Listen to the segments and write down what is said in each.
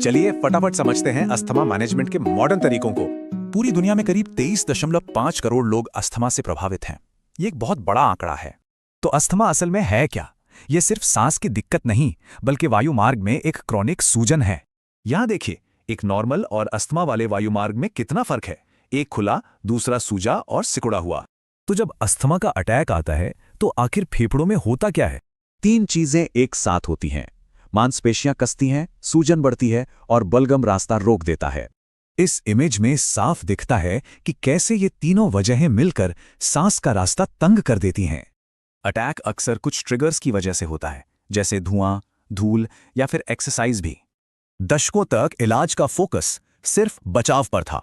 चलिए फटाफट समझते हैं अस्थमा मैनेजमेंट के मॉडर्न तरीकों को। पूरी दुनिया में करीब 23.5 करोड़ लोग अस्थमा से प्रभावित हैं। ये एक बहुत बड़ा आंकड़ा है। तो अस्थमा असल में है क्या? ये सिर्फ सांस की दिक्कत नहीं, बल्कि वायुमार्ग में एक क्रॉनिक सूजन है। यहाँ देखिए, एक नॉर्मल और अस्थमा वाले वायुमार्ग में कितना फर्क है। एक खुला, दूसरा सूजा और सिकुड़ा हुआ। तो जब अस्थमा का अटैक आता है तो आखिर फेफड़ों में होता क्या है? 3 चीजें एक साथ होती हैं। मांसपेशियां कसती हैं, सूजन बढ़ती है और बलगम रास्ता रोक देता है। इस इमेज में साफ दिखता है कि कैसे ये तीनों वजहें मिलकर सांस का रास्ता तंग कर देती हैं। अटैक अक्सर कुछ ट्रिगर्स की वजह से होता है, जैसे धुआं, धूल या फिर एक्सरसाइज भी। दशकों तक इलाज का फोकस सिर्फ बचाव पर था,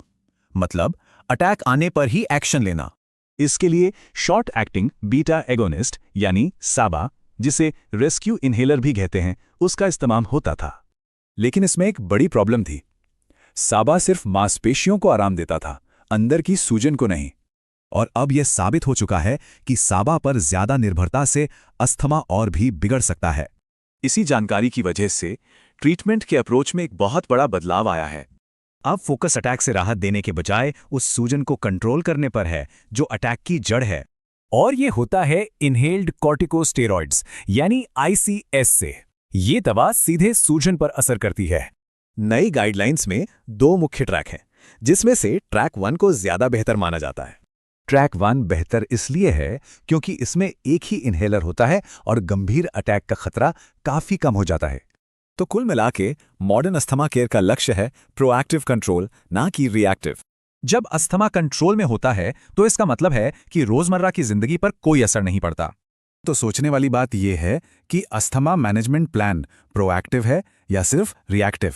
मतलब अटैक आने पर ही एक्शन लेना। इसके लिए शॉर्ट एक्टिंग बीटा एगोनिस्ट यानी साबा, जिसे रेस्क्यू इन्हेलर भी कहते हैं, उसका इस्तेमाल होता था। लेकिन इसमें एक बड़ी प्रॉब्लम थी। साबा सिर्फ मांसपेशियों को आराम देता था, अंदर की सूजन को नहीं। और अब यह साबित हो चुका है कि साबा पर ज्यादा निर्भरता से अस्थमा और भी बिगड़ सकता है। इसी जानकारी की वजह से ट्रीटमेंट के अप्रोच में एक बहुत बड़ा बदलाव आया है। अब फोकस अटैक से राहत देने के बजाय उस सूजन को कंट्रोल करने पर है, जो अटैक की जड़ है। और ये होता है इनहेल्ड कॉर्टिकोस्टेरॉइड्स यानी ICS से। ये दवा सीधे सूजन पर असर करती है। नई गाइडलाइंस में 2 मुख्य ट्रैक हैं, जिसमें से ट्रैक 1 को ज्यादा बेहतर माना जाता है। ट्रैक 1 बेहतर इसलिए है क्योंकि इसमें एक ही इन्हेलर होता है और गंभीर अटैक का खतरा काफी कम हो जाता है। तो कुल मिला के मॉडर्न अस्थमा केयर का लक्ष्य है प्रोएक्टिव कंट्रोल, ना कि रिएक्टिव। जब अस्थमा कंट्रोल में होता है तो इसका मतलब है कि रोजमर्रा की जिंदगी पर कोई असर नहीं पड़ता। तो सोचने वाली बात यह है कि अस्थमा मैनेजमेंट प्लान प्रोएक्टिव है या सिर्फ रिएक्टिव।